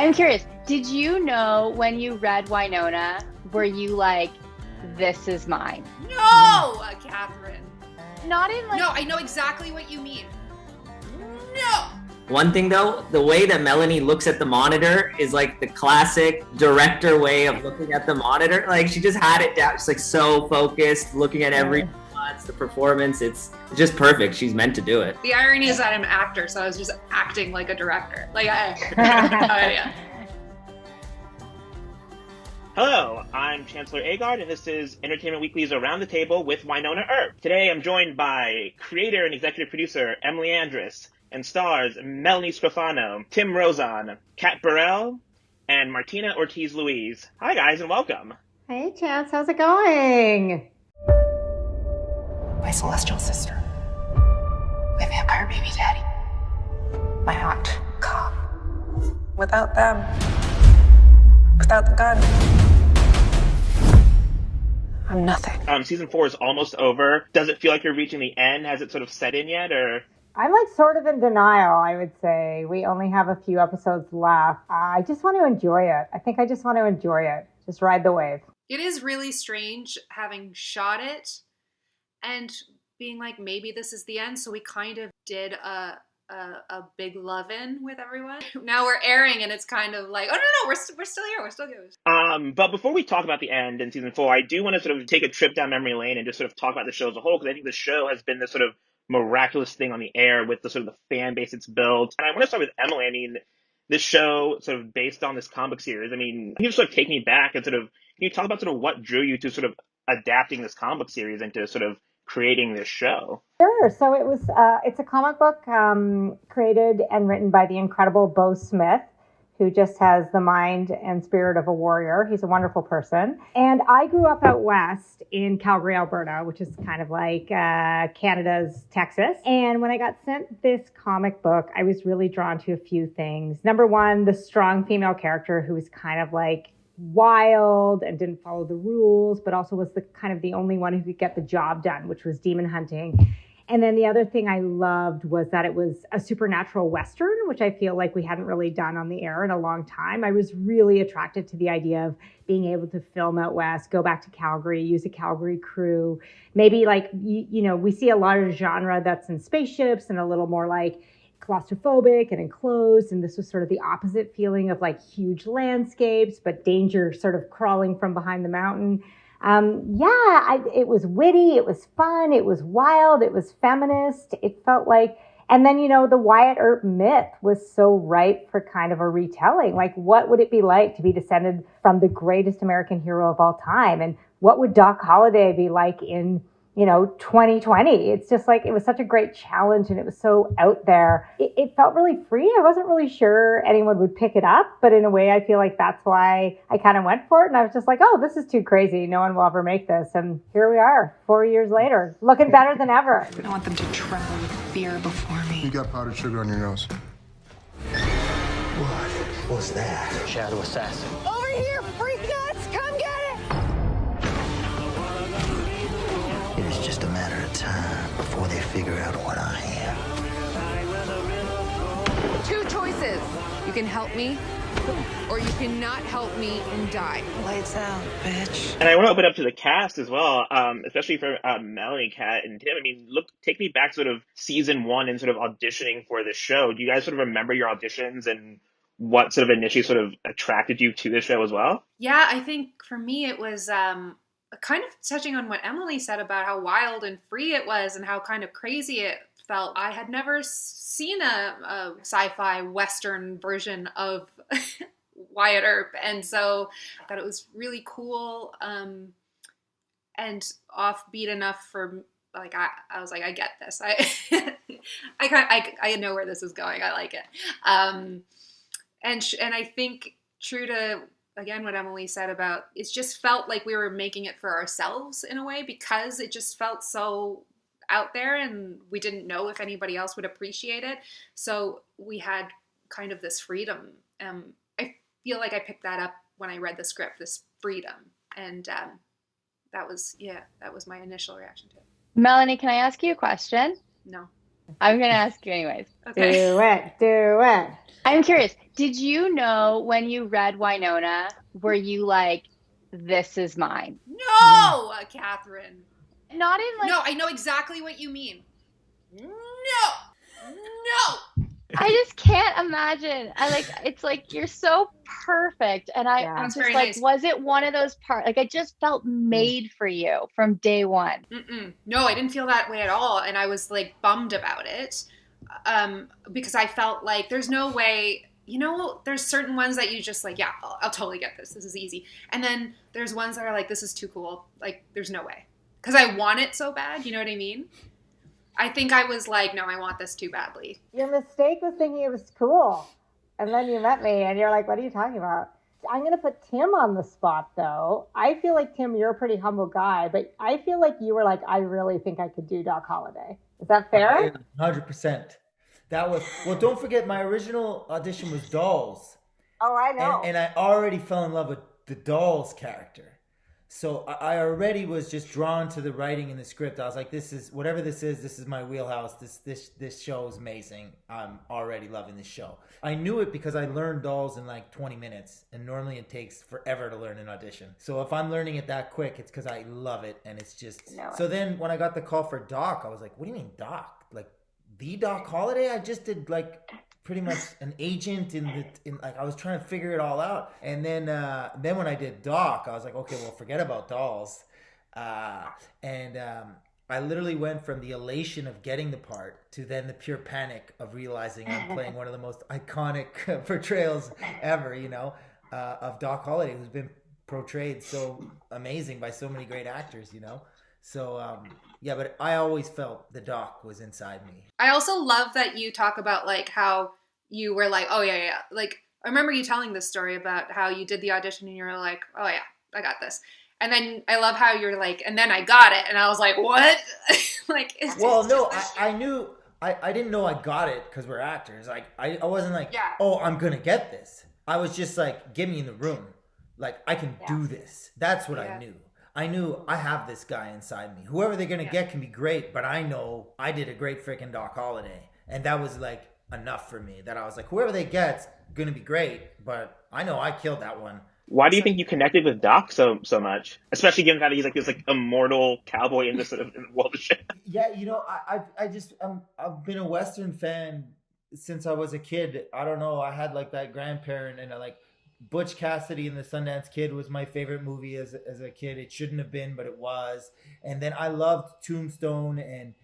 I'm curious, did you know when you read Wynonna, were you like, this is mine? No, Catherine. Not in like... No, I know exactly what you mean. No! One thing though, the way that Melanie looks at the monitor is like the classic director way of looking at the monitor. Like she just had it down. She's like so focused, looking at every nuance, the performance. It's just perfect. She's meant to do it. The irony is that I'm an actor, so I was just acting like a director. Like yeah. Hello, I'm Chancellor Agard, and this is Entertainment Weekly's Around the Table with Wynonna Earp. Today I'm joined by creator and executive producer Emily Andrus, and stars Melanie Scrofano, Tim Rozon, Kat Burrell, and Martina Ortiz-Louise. Hi guys, and welcome. Hey Chance, how's it going? My celestial sister. My vampire baby daddy. My aunt, cop. Without them, without the gun, I'm nothing. Season 4 is almost over. Does it feel like you're reaching the end? Has it sort of set in yet, or? I'm like sort of in denial, I would say. We only have a few episodes left. I just want to enjoy it. I think I just want to enjoy it. Just ride the wave. It is really strange having shot it and being like, maybe this is the end. So we kind of did a big love-in with everyone. Now we're airing and it's kind of like, oh no, we're still here. We're still good. But before we talk about the end in season 4, I do want to sort of take a trip down memory lane and just sort of talk about the show as a whole, because I think the show has been this sort of miraculous thing on the air with the sort of the fan base it's built. And I want to start with Emily. I mean, this show sort of based on this comic series. I mean, can you sort of take me back and sort of, can you talk about sort of what drew you to sort of adapting this comic series into sort of creating this show? Sure. So it was, it's a comic book created and written by the incredible Beau Smith, who just has the mind and spirit of a warrior. He's a wonderful person. And I grew up out west in Calgary, Alberta, which is kind of like Canada's Texas. And when I got sent this comic book, I was really drawn to a few things. Number one, the strong female character who was kind of like wild and didn't follow the rules, but also was the kind of the only one who could get the job done, which was demon hunting. And then the other thing I loved was that it was a supernatural Western, which I feel like we hadn't really done on the air in a long time. I was really attracted to the idea of being able to film out west, go back to Calgary, use a Calgary crew. Maybe like, you know, we see a lot of genre that's in spaceships and a little more like claustrophobic and enclosed. And this was sort of the opposite feeling of like huge landscapes, but danger sort of crawling from behind the mountain. It was witty, it was fun, it was wild, it was feminist. It felt like, and then, you know, the Wyatt Earp myth was so ripe for kind of a retelling. Like, what would it be like to be descended from the greatest American hero of all time? And what would Doc Holliday be like in, you know, 2020? It's just like, it was such a great challenge and it was so out there. It felt really free. I wasn't really sure anyone would pick it up, but in a way, I feel like that's why I kind of went for it. And I was just like, oh, this is too crazy. No one will ever make this. And here we are, 4 years later, looking better than ever. I want them to tremble with fear before me. You got powdered sugar on your nose. What was that? Shadow assassin. Over here, freak nuts! Come get it! It is just a matter of time before they figure out what I am. Two choices. You can help me, or you cannot help me and die. Lights out, bitch. And I want to open up to the cast as well, especially for Melanie, Kat, and Tim. I mean, take me back sort of season 1 and sort of auditioning for this show. Do you guys sort of remember your auditions and what sort of initially sort of attracted you to the show as well? Yeah, I think for me it was kind of touching on what Emily said about how wild and free it was and how kind of crazy it felt. I had never seen a sci-fi Western version of Wyatt Earp, and so I thought it was really cool and offbeat enough for like I was like, I get this. I know where this is going. I like it. And I think true to, again, what Emily said about, it just felt like we were making it for ourselves in a way, because it just felt so out there and we didn't know if anybody else would appreciate it. So we had kind of this freedom. I feel like I picked that up when I read the script, this freedom. And that was my initial reaction to it. Melanie, can I ask you a question? No. I'm gonna ask you anyways. Okay. Do it. I'm curious. Did you know when you read Wynonna, were you like, this is mine? No, Catherine. Not in like, No, I know exactly what you mean. No. No. I just can't imagine. I like, it's like you're so perfect. And Yeah. I'm That's just very like, nice. was it one of those parts? Like, I just felt made for you from day one. No, I didn't feel that way at all. And I was like bummed about it because I felt like there's no way, there's certain ones that you just like, yeah, I'll totally get this. This is easy. And then there's ones that are like, this is too cool. Like, there's no way. Because I want it so bad. You know what I mean? I think I was like, no, I want this too badly. Your mistake was thinking it was cool. And then you met me and you're like, what are you talking about? I'm going to put Tim on the spot, though. I feel like, Tim, you're a pretty humble guy, but I feel like you were like, I really think I could do Doc Holliday. Is that fair? 100%. That was, well, don't forget, my original audition was Dolls. Oh, I know. And I already fell in love with the Dolls character. So I already was just drawn to the writing in the script. I was like, this is my wheelhouse. This show is amazing. I'm already loving this show. I knew it because I learned Dolls in like 20 minutes. And normally it takes forever to learn an audition. So if I'm learning it that quick, it's because I love it. And it's just... No. So then when I got the call for Doc, I was like, what do you mean Doc? Like, the Doc Holliday? I just did like... pretty much an agent in like I was trying to figure it all out, and then when I did Doc, I was like, okay, well, forget about Dolls, and I literally went from the elation of getting the part to then the pure panic of realizing I'm playing one of the most iconic portrayals ever, of Doc Holliday, who's been portrayed so amazing by so many great actors, So, yeah, but I always felt the Doc was inside me. I also love that you talk about, like, how you were like, oh, yeah. Like, I remember you telling this story about how you did the audition and you were like, oh, yeah, I got this. And then I love how you're like, and then I got it. And I was like, what? Like, it's I knew, I didn't know I got it because we're actors. Like, I wasn't like, oh, I'm going to get this. I was just like, get me in the room. Like, I can do this. That's what I knew. I knew I have this guy inside me. Whoever they're going to get can be great, but I know I did a great freaking Doc Holliday. And that was like enough for me, that I was like, whoever they get's going to be great, but I know I killed that one. Why do you think you connected with Doc so much? Especially given that he's like this like immortal cowboy in this sort of world of shit. Yeah, I've been a Western fan since I was a kid. I don't know, I had like that grandparent, and like Butch Cassidy and the Sundance Kid was my favorite movie as a kid. It shouldn't have been, but it was. And then I loved Tombstone and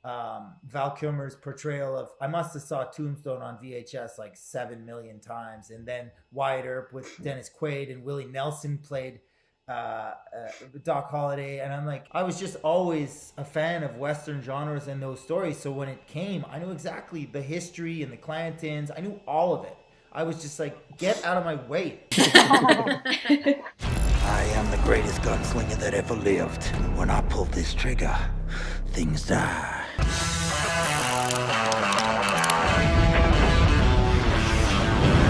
Val Kilmer's portrayal of... I must have saw Tombstone on VHS like 7 million times. And then Wyatt Earp with Dennis Quaid and Willie Nelson played Doc Holliday. And I'm like, I was just always a fan of Western genres and those stories. So when it came, I knew exactly the history and the Clantons. I knew all of it. I was just like, get out of my way. I am the greatest gunslinger that ever lived. When I pull this trigger, things die.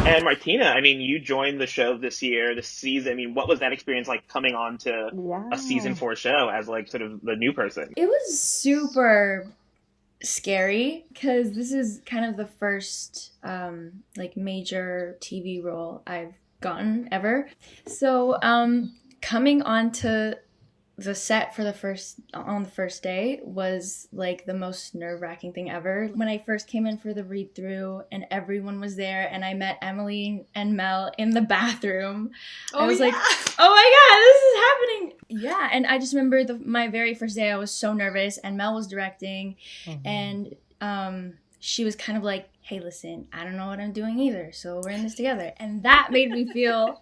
And Martina, I mean, you joined the show this season. I mean, what was that experience like coming on to a season 4 show as like sort of the new person? It was super scary because this is kind of the first like major TV role I've gotten ever. So coming onto the set on the first day was like the most nerve-wracking thing ever. When I first came in for the read-through and everyone was there and I met Emily and Mel in the bathroom, I was like, oh my god, this is happening. Yeah, and I just remember my very first day I was so nervous, and Mel was directing, and she was kind of like, hey, listen, I don't know what I'm doing either, so we're in this together. And that made me feel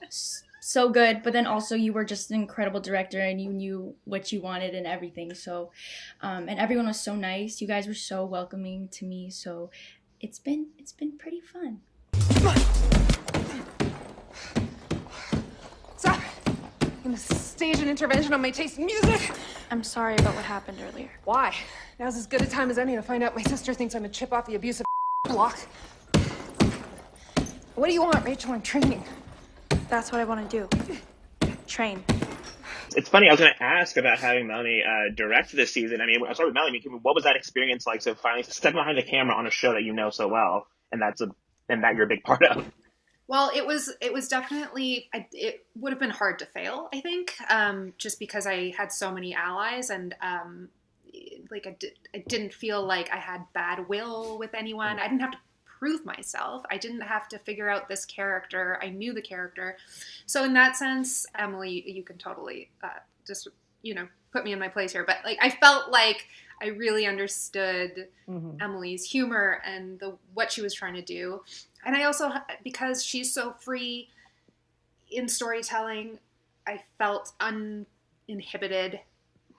so good, but then also you were just an incredible director and you knew what you wanted and everything. So, and everyone was so nice. You guys were so welcoming to me. So it's been pretty fun. Stop! I'm gonna stage an intervention on my taste in music. I'm sorry about what happened earlier. Why? Now's as good a time as any to find out my sister thinks I'm a chip off the abusive block. What do you want, Rachel? I'm training. That's what I want to do. Train. It's funny. I was going to ask about having Melanie direct this season. I mean, I'll start with Melanie. What was that experience like? So finally stepping behind the camera on a show that you know so well, and that you're a big part of. Well, it was definitely, it would have been hard to fail, I think, just because I had so many allies, and like I didn't feel like I had bad will with anyone. I didn't have to prove myself. I didn't have to figure out this character. I knew the character. So in that sense, Emily, you can totally just, put me in my place here. But like, I felt like I really understood Emily's humor and what she was trying to do. And I also, because she's so free in storytelling, I felt uninhibited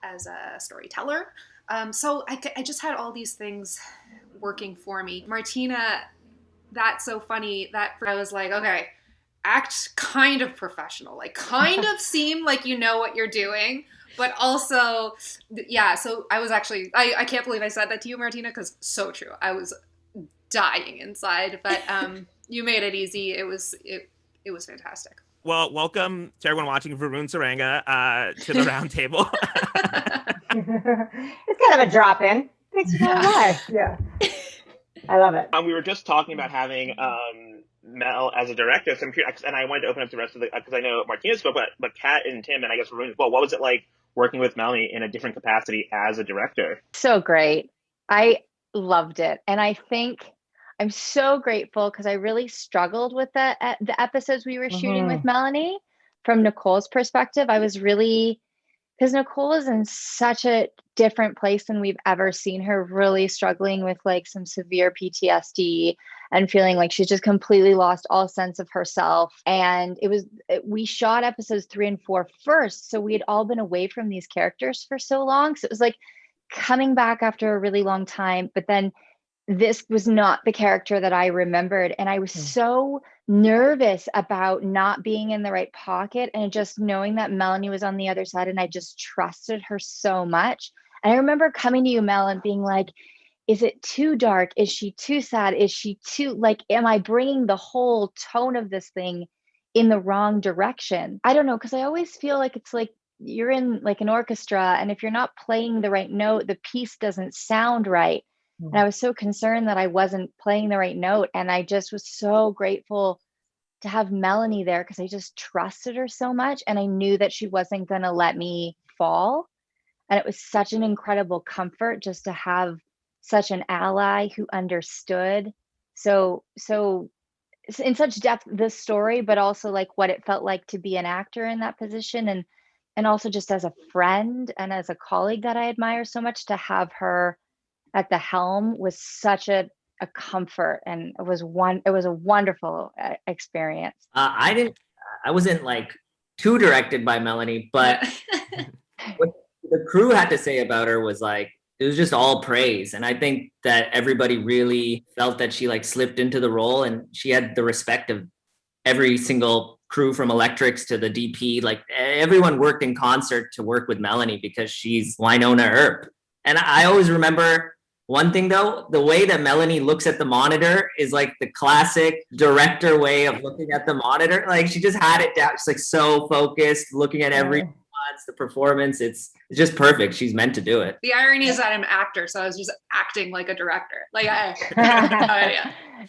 as a storyteller. So I just had all these things working for me. Martina, that's so funny that I was like, okay, act kind of professional, like kind of seem like you know what you're doing, but also, yeah. So I was actually, I can't believe I said that to you, Martina, because so true. I was dying inside, but you made it easy. It was fantastic. Well, welcome to everyone watching Varun Saranga to the round table. It's kind of a drop in. Thanks for life. Yeah. I love it. We were just talking about having Mel as a director, so I'm curious, and I wanted to open up the rest of the, because I know Martina spoke, but Kat and Tim, and I guess Varun as well. What was it like working with Melanie in a different capacity as a director? So great. I loved it. And I think I'm so grateful because I really struggled with the episodes we were shooting with Melanie. From Nicole's perspective, I was really, because Nicole is in such a different place than we've ever seen her, really struggling with like some severe PTSD and feeling like she's just completely lost all sense of herself. And we shot episodes 3 and 4 first. So we had all been away from these characters for so long. So it was like coming back after a really long time, but then this was not the character that I remembered. And I was so nervous about not being in the right pocket and just knowing that Melanie was on the other side, and I just trusted her so much. And I remember coming to you, Mel, and being like, is it too dark? Is she too sad? Is she too, like, am I bringing the whole tone of this thing in the wrong direction? I don't know, because I always feel like it's like you're in like an orchestra, and if you're not playing the right note, the piece doesn't sound right. And I was so concerned that I wasn't playing the right note. And I just was so grateful to have Melanie there because I just trusted her so much. And I knew that she wasn't going to let me fall. And it was such an incredible comfort just to have such an ally who understood so in such depth this story, but also like what it felt like to be an actor in that position. And also just as a friend and as a colleague that I admire so much, to have her at the helm was such a comfort, and it was a wonderful experience. I wasn't like too directed by Melanie, but what the crew had to say about her was like, it was just all praise. And I think that everybody really felt that she like slipped into the role, and she had the respect of every single crew from electrics to the DP. Like everyone worked in concert to work with Melanie because she's Wynonna Earp. And I always remember one thing though, the way that Melanie looks at the monitor is like the classic director way of looking at the monitor. Like she just had it down. She's like so focused, looking at every nuance, the performance. It's just perfect. She's meant to do it. The irony is that I'm an actor, so I was just acting like a director. Like yeah.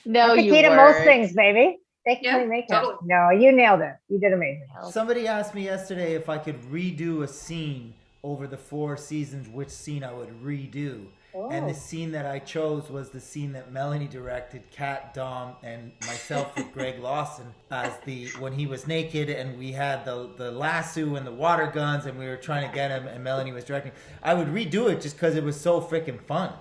No, that's the key to most things, baby. Totally. No, you nailed it. You did amazing. Somebody asked me yesterday if I could redo a scene over the 4 seasons, which scene I would redo. And the scene that I chose was the scene that Melanie directed, Kat, Dom, and myself with Greg Lawson as when he was naked and we had the lasso and the water guns and we were trying to get him and Melanie was directing. I would redo it just because it was so freaking fun.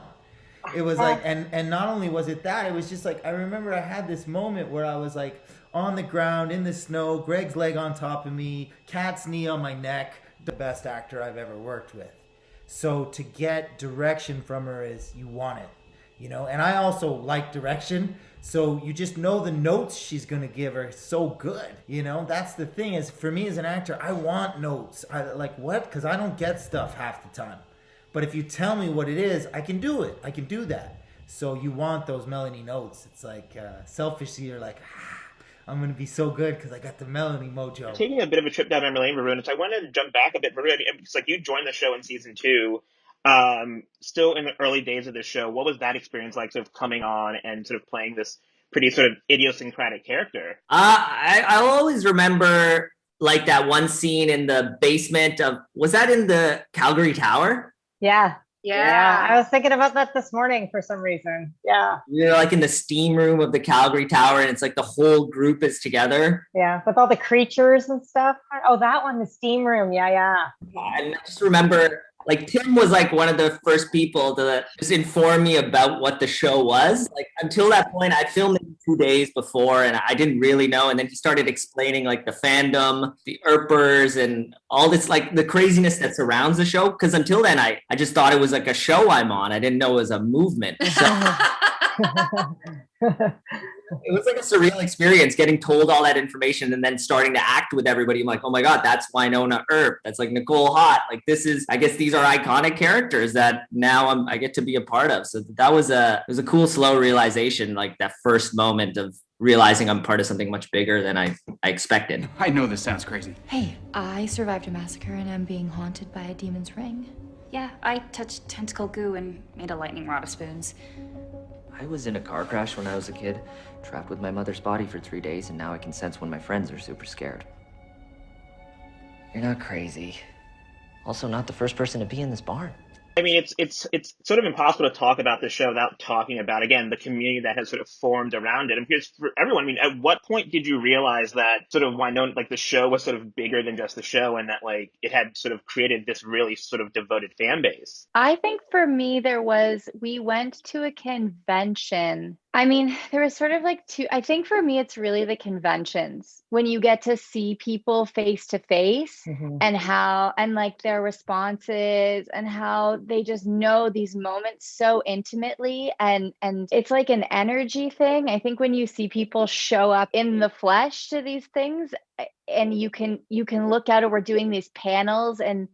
It was like, and not only was it that, it was just like, I remember I had this moment where I was like on the ground in the snow, Greg's leg on top of me, Kat's knee on my neck, the best actor I've ever worked with. So to get direction from her is you want it, and I also like direction. So you just know the notes she's going to give are so good. That's the thing is for me as an actor, I want notes. I like what? Because I don't get stuff half the time. But if you tell me what it is, I can do it. I can do that. So you want those Melanie notes. It's like selfishly you're like, I'm gonna be so good because I got the Melanie mojo. Taking a bit of a trip down memory lane, Varun, so I want to jump back a bit, Varun. It's like you joined the show in season 2, still in the early days of the show. What was that experience like, sort of coming on and sort of playing this pretty sort of idiosyncratic character? I'll always remember like that one scene in the basement of, was that in the Calgary Tower? Yeah. Yeah. I was thinking about that this morning for some reason. Yeah. You're like in the steam room of the Calgary Tower, and it's like the whole group is together. Yeah, with all the creatures and stuff. Oh, that one, the steam room. Yeah. And I just remember, like, Tim was like one of the first people to just inform me about what the show was. Like, until that point, I filmed it 2 days before, and I didn't really know. And then he started explaining like the fandom, the Earpers, and all this, like the craziness that surrounds the show. Because until then, I just thought it was like a show I'm on. I didn't know it was a movement. So it was like a surreal experience getting told all that information and then starting to act with everybody. I'm like, oh my God, that's Wynonna Earp. That's like Nicole Hott. Like, this is, I guess these are iconic characters that now I get to be a part of. So that was it was a cool, slow realization, like that first moment of realizing I'm part of something much bigger than I expected. I know this sounds crazy. Hey, I survived a massacre and am being haunted by a demon's ring. Yeah, I touched tentacle goo and made a lightning rod of spoons. I was in a car crash when I was a kid, trapped with my mother's body for 3 days, and now I can sense when my friends are super scared. You're not crazy. Also, not the first person to be in this barn. I mean, it's sort of impossible to talk about this show without talking about, again, the community that has sort of formed around it. I'm curious for everyone, I mean, at what point did you realize that sort of Wynonna, like the show was sort of bigger than just the show, and that like it had sort of created this really sort of devoted fan base? I think for me, we went to a convention. I mean, there was sort of like I think for me, it's really the conventions when you get to see people face to face and like their responses and how they just know these moments so intimately. And it's like an energy thing. I think when you see people show up in the flesh to these things, and you can look out, we're doing these panels and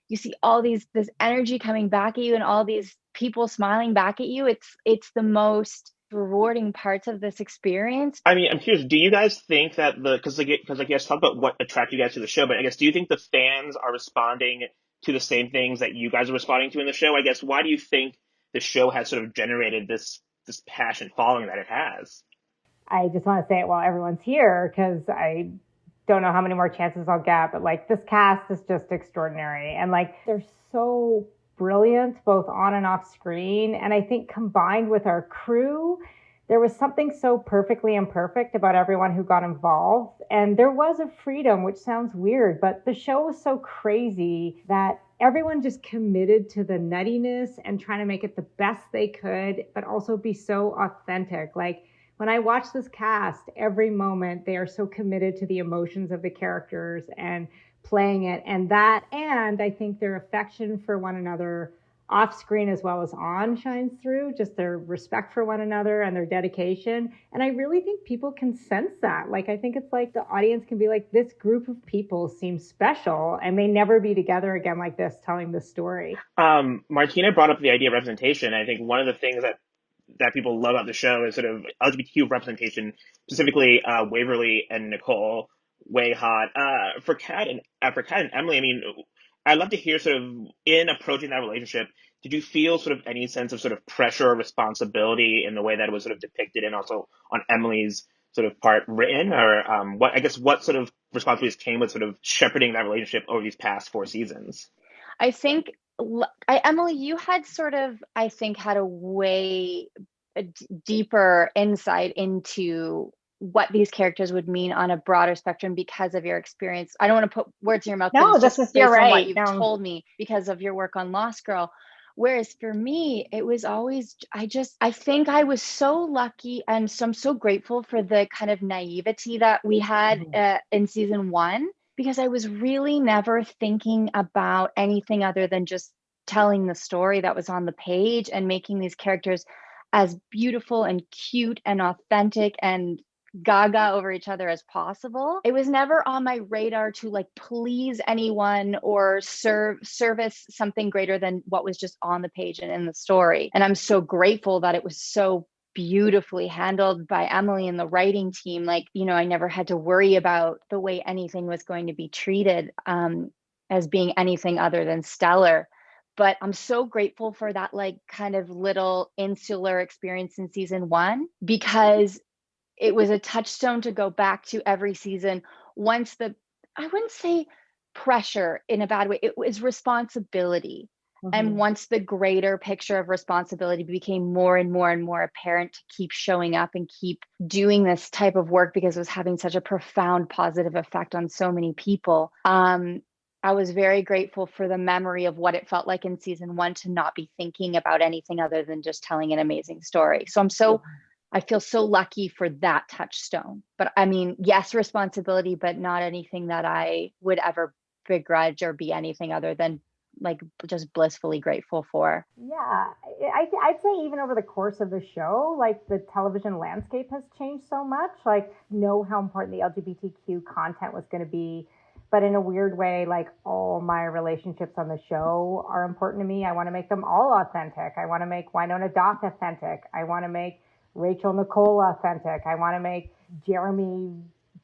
you see all this energy coming back at you and all these people smiling back at you. It's the most rewarding parts of this experience. I mean, I'm curious, do you guys think that because I guess talk about what attracted you guys to the show, but I guess do you think the fans are responding to the same things that you guys are responding to in the show? I guess why do you think the show has sort of generated this passion following that it has? I just want to say it while everyone's here because I don't know how many more chances I'll get, but like this cast is just extraordinary, and like they're so brilliant both on and off screen. And I think combined with our crew, there was something so perfectly imperfect about everyone who got involved. And there was a freedom, which sounds weird, but the show was so crazy that everyone just committed to the nuttiness and trying to make it the best they could, but also be so authentic. Like when I watch this cast, every moment they are so committed to the emotions of the characters and playing it, and I think their affection for one another off screen as well as on shines through, just their respect for one another and their dedication. And I really think people can sense that. Like, I think it's like the audience can be like, this group of people seems special and may never be together again like this, telling this story. Martina brought up the idea of representation. I think one of the things that people love about the show is sort of LGBTQ representation, specifically Waverly and Nicole. Way hot. For Kat and Emily, I mean, I'd love to hear sort of in approaching that relationship, did you feel sort of any sense of sort of pressure or responsibility in the way that it was sort of depicted and also on Emily's sort of part written, or what sort of responsibilities came with sort of shepherding that relationship over these past 4 seasons? I think, Emily, you had sort of, I think, had a way deeper insight into what these characters would mean on a broader spectrum because of your experience. I don't want to put words in your mouth. No, this is you're right. What you've no. told me because of your work on Lost Girl. Whereas for me, it was always, I think I was so lucky, and so I'm so grateful for the kind of naivety that we had in season 1, because I was really never thinking about anything other than just telling the story that was on the page and making these characters as beautiful and cute and authentic and gaga over each other as possible. It was never on my radar to like please anyone or service something greater than what was just on the page and in the story. And I'm so grateful that it was so beautifully handled by Emily and the writing team. Like, you know, I never had to worry about the way anything was going to be treated as being anything other than stellar. But I'm so grateful for that, like, kind of little insular experience in season 1, because it was a touchstone to go back to every season once I wouldn't say pressure in a bad way, it was responsibility. And once the greater picture of responsibility became more and more and more apparent to keep showing up and keep doing this type of work because it was having such a profound positive effect on so many people, I was very grateful for the memory of what it felt like in season 1 to not be thinking about anything other than just telling an amazing story. So I feel so lucky for that touchstone. But I mean, yes, responsibility, but not anything that I would ever begrudge or be anything other than like just blissfully grateful for. Yeah, I'd say even over the course of the show, like the television landscape has changed so much. Like, know how important the LGBTQ content was going to be, but in a weird way, like all my relationships on the show are important to me. I want to make them all authentic. I want to make Wynonna Doc authentic. I want to make Rachel Nicole authentic. I want to make Jeremy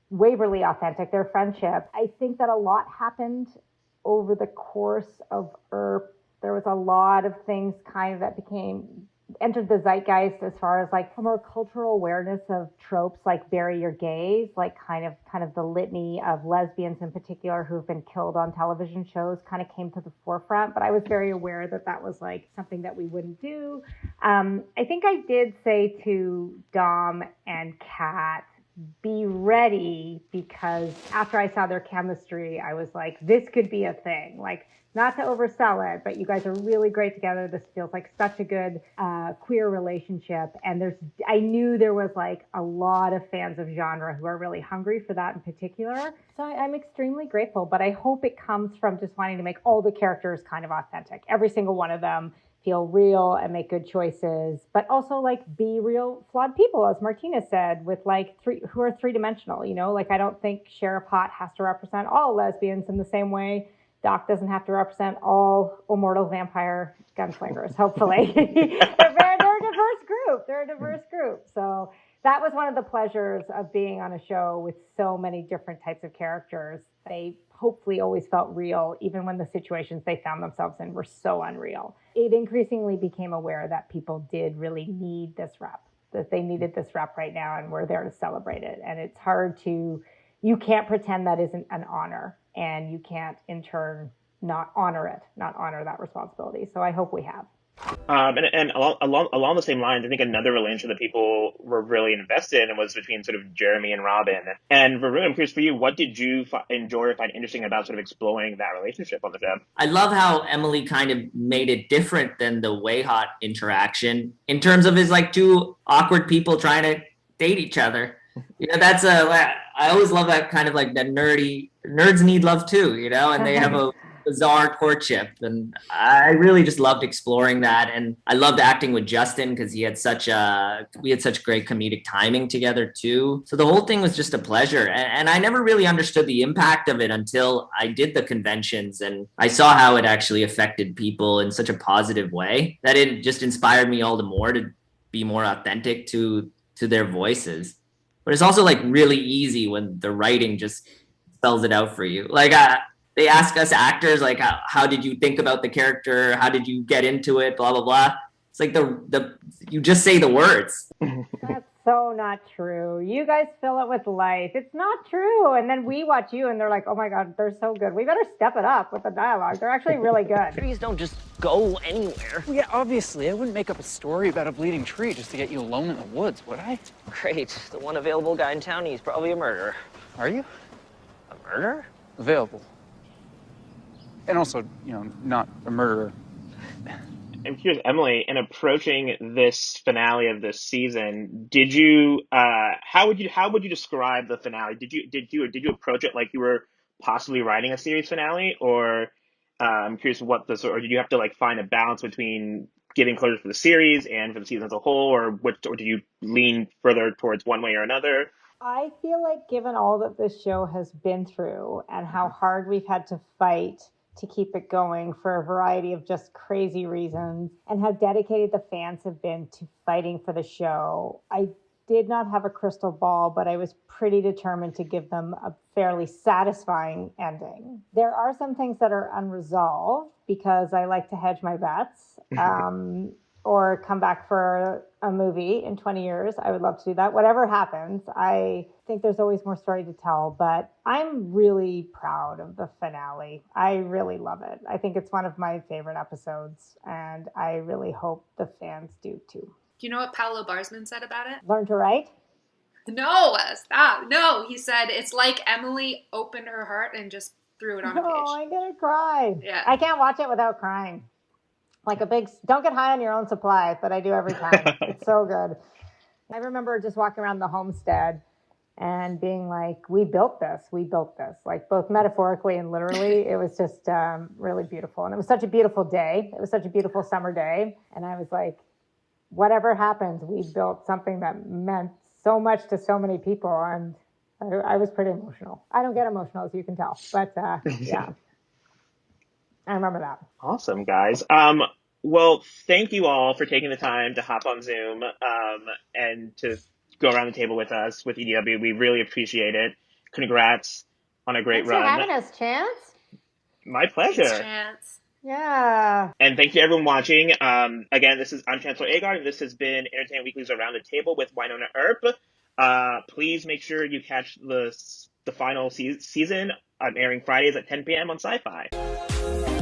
Waverly authentic, their friendship. I think that a lot happened over the course of Earp. There was a lot of things kind of that entered the zeitgeist as far as like a more cultural awareness of tropes like bury your gays, like kind of the litany of lesbians in particular who've been killed on television shows kind of came to the forefront. But I was very aware that that was like something that we wouldn't do. I think I did say to Dom and Kat, be ready, because after I saw their chemistry, I was like, this could be a thing. Like, not to oversell it, but you guys are really great together. This feels like such a good queer relationship. And I knew there was like a lot of fans of genre who are really hungry for that in particular. So I'm extremely grateful, but I hope it comes from just wanting to make all the characters kind of authentic. Every single one of them feel real and make good choices, but also like be real flawed people, as Martina said, with like who are three-dimensional, you know, like I don't think Sheriff Hot has to represent all lesbians in the same way Doc doesn't have to represent all immortal vampire gunslingers, hopefully. They're a diverse group. They're a diverse group. So that was one of the pleasures of being on a show with so many different types of characters. They hopefully always felt real, even when the situations they found themselves in were so unreal. It increasingly became aware that people did really need this rep, that they needed this rep right now, and we're there to celebrate it. And it's hard you can't pretend that isn't an honor, and you can't in turn not honor that responsibility. So I hope we have. And along the same lines, I think another relationship that people were really invested in was between sort of Jeremy and Robin. And Varun, I'm curious for you, what did you enjoy or find interesting about sort of exploring that relationship on the show? I love how Emily kind of made it different than the Way Hot interaction in terms of his like two awkward people trying to date each other. You know, I always love that kind of like that nerds need love too, you know, and they have a bizarre courtship, and I really just loved exploring that. And I loved acting with Justin because we had such great comedic timing together too. So the whole thing was just a pleasure, and I never really understood the impact of it until I did the conventions and I saw how it actually affected people in such a positive way that it just inspired me all the more to be more authentic to their voices. But it's also like really easy when the writing just spells it out for you. Like they ask us actors, like, how did you think about the character? How did you get into it? Blah, blah, blah. It's like you just say the words. That's so not true. You guys fill it with life. It's not true. And then we watch you and they're like, oh my God, they're so good. We better step it up with the dialogue. They're actually really good. Trees don't just go anywhere. Well, yeah, obviously. I wouldn't make up a story about a bleeding tree just to get you alone in the woods, would I? Great. The one available guy in town, he's probably a murderer. Are you? A murderer? Available. And also, you know, not a murderer. I'm curious, Emily, in approaching this finale of this season, did you how would you describe the finale? Did you approach it like you were possibly writing a series finale, or I'm curious or did you have to like find a balance between giving closure for the series and for the season as a whole, or do you lean further towards one way or another? I feel like given all that this show has been through and how hard we've had to fight to keep it going for a variety of just crazy reasons, and how dedicated the fans have been to fighting for the show. I did not have a crystal ball, but I was pretty determined to give them a fairly satisfying ending. There are some things that are unresolved because I like to hedge my bets. Or come back for a movie in 20 years. I would love to do that. Whatever happens, I think there's always more story to tell, but I'm really proud of the finale. I really love it. I think it's one of my favorite episodes, and I really hope the fans do too. Do you know what Paolo Barsman said about it? Learn to write? No, stop. No, he said it's like Emily opened her heart and just threw it on a page. Oh, I'm gonna cry. Yeah. I can't watch it without crying. Like a big, don't get high on your own supply, but I do every time. It's so good. I remember just walking around the homestead and being like, we built this, like both metaphorically and literally. It was just really beautiful. And it was such a beautiful day. It was such a beautiful summer day. And I was like, whatever happens, we built something that meant so much to so many people. And I was pretty emotional. I don't get emotional, as you can tell, but yeah. I remember that. Awesome, guys. Well, thank you all for taking the time to hop on Zoom and to go around the table with us with EDW. We really appreciate it. Congrats on a great run. Thanks for having us, Chance. My pleasure. Thanks, Chance. Yeah. And thank you to everyone watching. Again, I'm Chancellor Agard, and this has been Entertainment Weekly's Around the Table with Wynonna Earp. Please make sure you catch the final season airing Fridays at 10 p.m. on Sci-Fi.